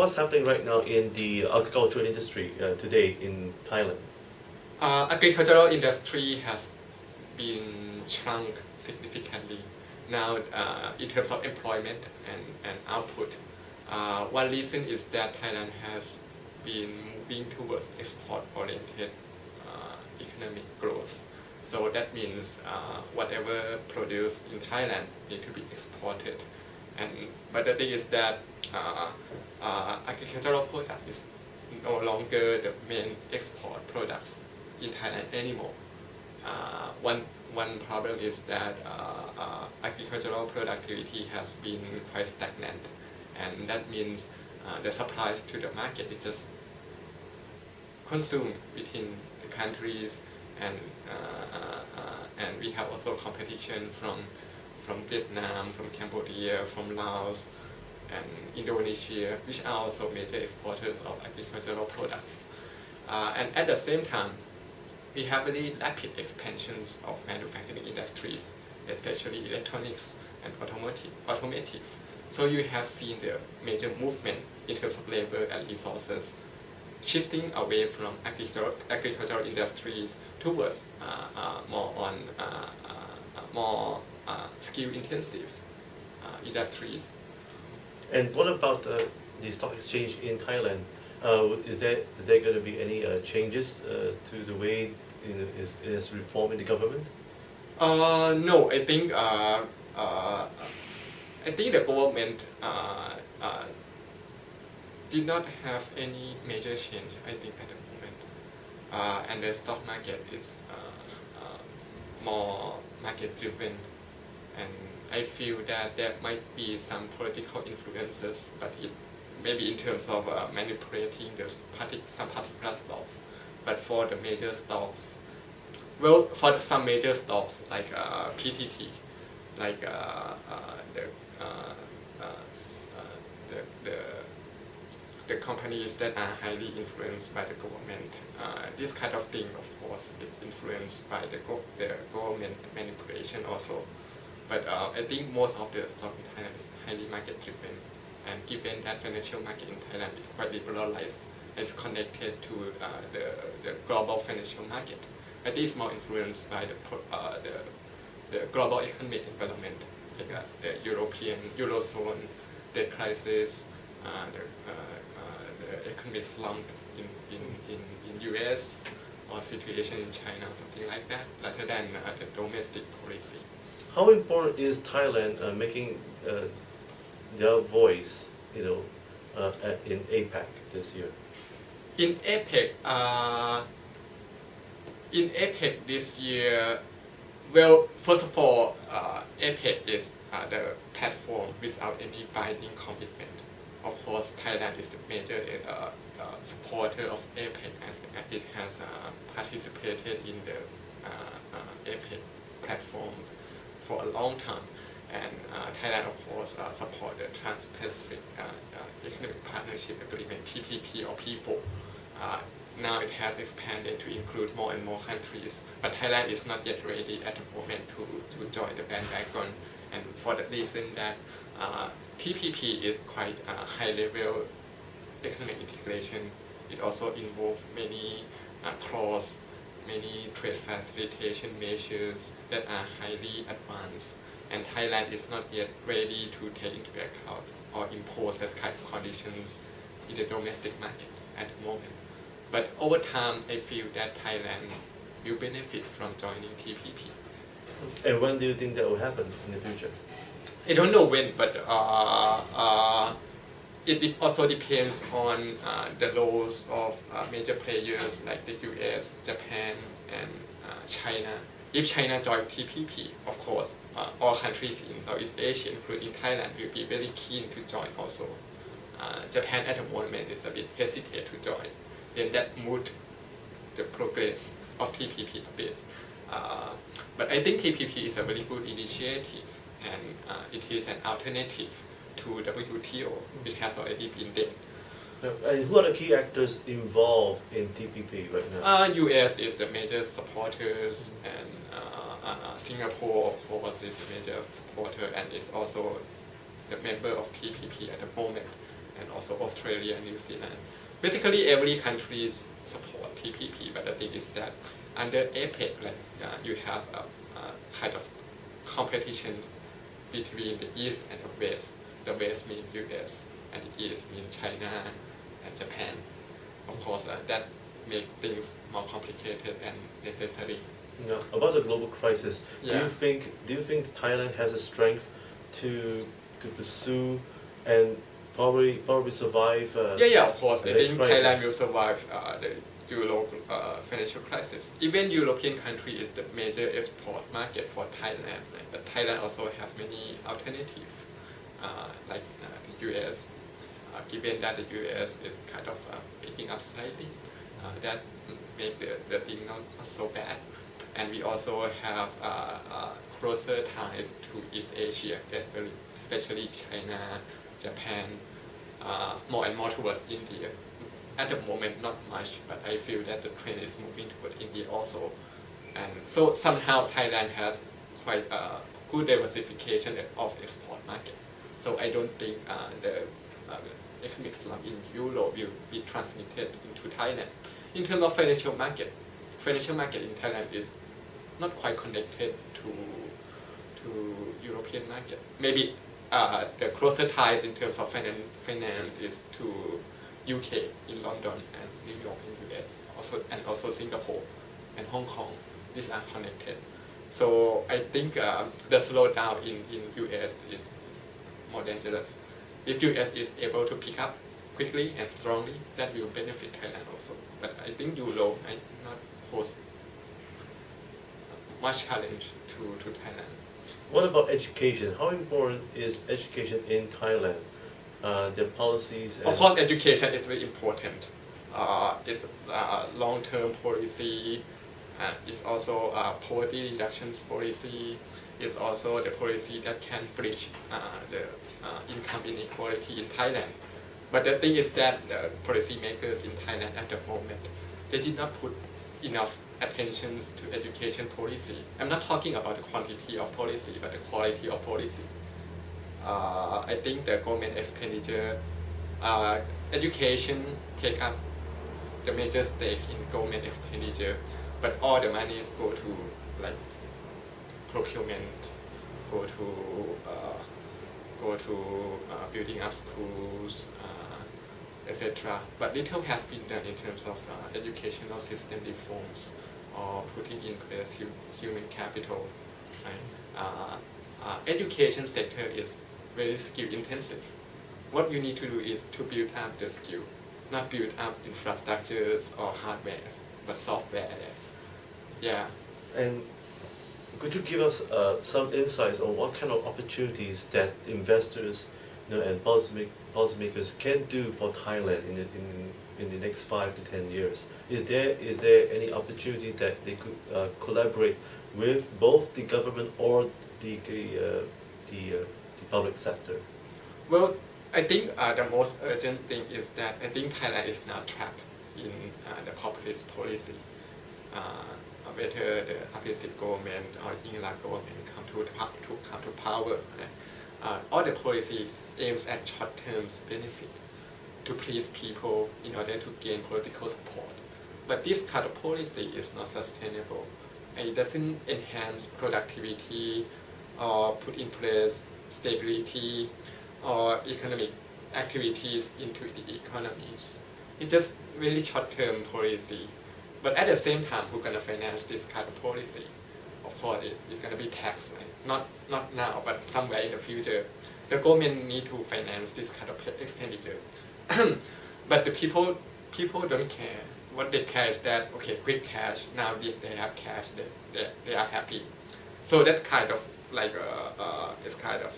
What's happening right now in the agricultural industry today in Thailand? Agricultural industry has been shrunk significantly now in terms of employment and output. One reason is that Thailand has been moving towards export-oriented economic growth. So that means whatever produced in Thailand need to be exported. But the thing is that agricultural product is no longer the main export products in Thailand anymore. One problem is that agricultural productivity has been quite stagnant, and that means the supplies to the market is just consumed within the countries, and we have also competition from Vietnam, from Cambodia, from Laos, and Indonesia, which are also major exporters of agricultural products. And at the same time, we have very rapid expansions of manufacturing industries, especially electronics and automotive. So you have seen the major movement in terms of labor and resources shifting away from agricultural industries towards more skill-intensive industries. And what about the stock exchange in Thailand? Is there going to be any changes to the way it is reformed in the government? No, I think the government did not have any major change, I think, at the moment. And the stock market is more market-driven, and I feel that there might be some political influences, but it maybe in terms of manipulating some particular stocks. But for the major stocks, well, for some major stocks like PTT, like the companies that are highly influenced by the government, this kind of thing, of course, is influenced by the government manipulation also. But I think most of the stock in Thailand is highly market-driven, and given that financial market in Thailand is quite liberalized, it's connected to the global financial market. I think it's more influenced by the global economic environment, like the Eurozone, debt crisis, the economic slump in US, or situation in China, something like that, rather than the domestic policy. How important is Thailand making their voice, in APEC this year? In APEC this year, well, first of all, APEC is the platform without any binding commitment. Of course, Thailand is the major supporter of APEC, and it has participated in the APEC platform for a long time. And Thailand, of course, support the Trans-Pacific Economic Partnership Agreement, TPP or P4. Now it has expanded to include more and more countries, but Thailand is not yet ready at the moment to join the bandwagon, and for the reason that TPP is quite a high-level economic integration. It also involves many clauses, many trade facilitation measures that are highly advanced, and Thailand is not yet ready to take into account or impose that kind of conditions in the domestic market at the moment. But over time, I feel that Thailand will benefit from joining TPP. And when do you think that will happen in the future? I don't know when, but it also depends on the roles of major players like the US, Japan, and China. If China joins TPP, of course, all countries in Southeast Asia, including Thailand, will be very keen to join also. Japan at the moment is a bit hesitant to join. Then that moved the progress of TPP a bit. But I think TPP is a very good initiative, and it is an alternative to WTO, which has already been dead. And who are the key actors involved in TPP right now? US is the major supporters, and Singapore, of course, is a major supporter, and it's also the member of TPP at the moment. and also Australia and New Zealand. Basically, every country support TPP, but the thing is that under APEC, you have a kind of competition between the East and the West. The West means US, and the East means China and Japan. Of course, that makes things more complicated and necessary. Yeah. About the global crisis, Yeah. do you think Thailand has the strength to pursue and probably survive? Yeah, of course. the I next think crisis? Thailand will survive the Euro financial crisis. Even European country is the major export market for Thailand, but Thailand also have many alternatives, like the US. Given that the US is kind of picking up slightly, that make the thing not so bad. And we also have closer ties to East Asia, especially China, Japan, more and more towards India. At the moment, not much, but I feel that the trend is moving toward India also. And so somehow Thailand has quite a good diversification of export market. So I don't think the economic slump in Europe will be transmitted into Thailand. In terms of financial market in Thailand is not quite connected to European market. Maybe the closer ties in terms of finance is to UK in London and New York in US, also Singapore and Hong Kong. These are connected. So I think the slowdown in US is more dangerous. If US is able to pick up quickly and strongly, that will benefit Thailand also. But I think Euro might not pose much challenge to Thailand. What about education? How important is education in Thailand? Their policies. Of course, education is very important. It's long-term policy. It's also poverty reduction policy. It's also the policy that can bridge the income inequality in Thailand. But the thing is that the policymakers in Thailand at the moment, they did not put enough attention to education policy. I'm not talking about the quantity of policy, but the quality of policy. I think the government expenditure, education take up the major stake in government expenditure, but all the monies go to like procurement, go to building up schools, etc. But little has been done in terms of educational system reforms or putting in place human capital. Right? Education sector is very skill intensive. What you need to do is to build up the skill, not build up infrastructures or hardware, but software. Yeah. And could you give us some insights on what kind of opportunities that investors, and policymakers can do for Thailand in the next 5 to 10 years? Is there any opportunities that they could collaborate with both the government or the public sector? Well, I think the most urgent thing is that I think Thailand is now trapped in the populist policy. Whether the opposite government or Ingla government come to power, all the policy aims at short-term benefit to please people in order to gain political support. But this kind of policy is not sustainable. It doesn't enhance productivity or put in place stability or economic activities into the economies. It's just really short-term policy. But at the same time, who's going to finance this kind of policy? Of course, it's going to be taxed, right? Not now, but somewhere in the future. The government need to finance this kind of expenditure. But the people don't care. What they care is that, okay, quick cash, now they have cash, they are happy. So that kind of like is kind of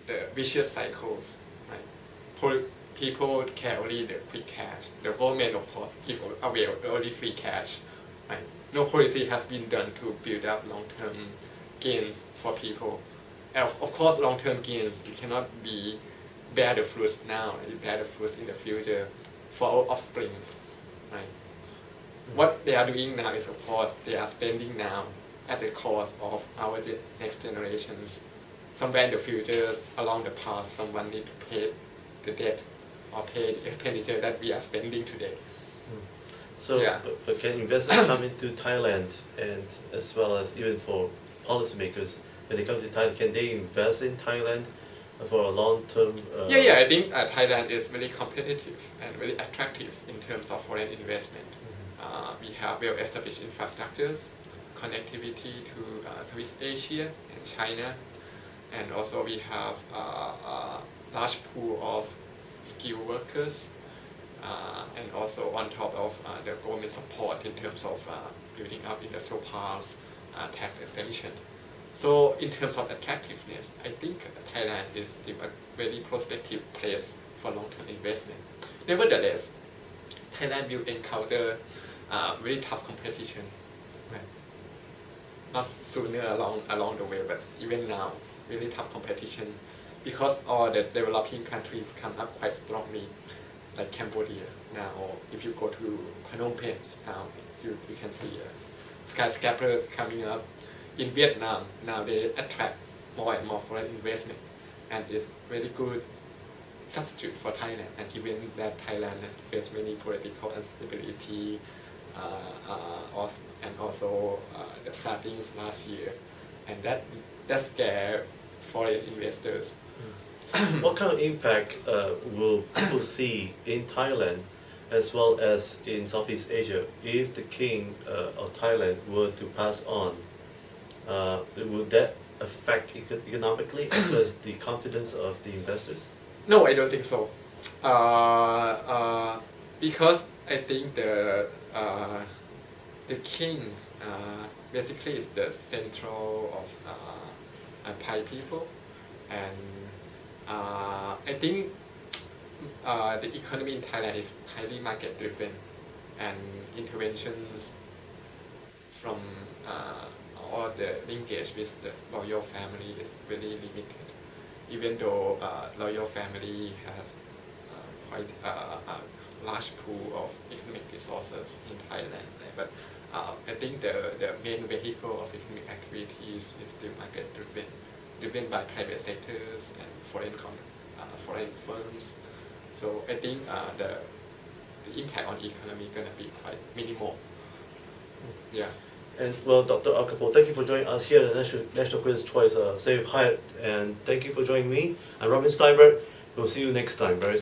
the vicious cycles, right? People care only the quick cash. The government, of course, give away only free cash. Right? No policy has been done to build up long-term gains for people. And of course, long-term gains, you cannot bear the fruits now. You bear the fruits in the future for our offsprings. Right? What they are doing now is, of course, they are spending now at the cost of our next generations. somewhere in the future, along the path, someone need to pay the debt or pay the expenditure that we are spending today. So, Yeah. but can investors come into Thailand, and as well as even for policymakers, when they come to Thailand, can they invest in Thailand for a long-term? Yeah, I think Thailand is very competitive and very attractive in terms of foreign investment. We have well-established infrastructures, connectivity to Southeast Asia and China, and also we have a large pool of skilled workers, and also on top of the government support in terms of building up industrial parks, tax exemption. So in terms of attractiveness, I think Thailand is still a very prospective place for long-term investment. Nevertheless, Thailand will encounter very tough competition. Right? Not sooner along the way, but even now, really tough competition, because all the developing countries come up quite strongly, like Cambodia. Now, if you go to Phnom Penh now, you can see skyscrapers coming up. In Vietnam, now they attract more and more foreign investment, and it's very good substitute for Thailand. And given that Thailand faces many political instability, and also the floodings last year, and that scared foreign investors. What kind of impact will people see in Thailand as well as in Southeast Asia if the king of Thailand were to pass on? Would that affect economically as well as the confidence of the investors? No, I don't think so. Because I think the king basically is the central of Thai people, and I think the economy in Thailand is highly market driven, and interventions from all the linkage with the royal family is very limited, even though royal family has quite a large pool of economic resources in Thailand. But I think the main vehicle of economic activities is still market driven by private sectors and foreign firms. So I think the impact on the economy is going to be quite minimal. Yeah. And well, Dr. Aekapol, thank you for joining us here at the National Quiz Choice Save Hyatt, and thank you for joining me. I'm Robin Stienberg. We'll see you next time. Very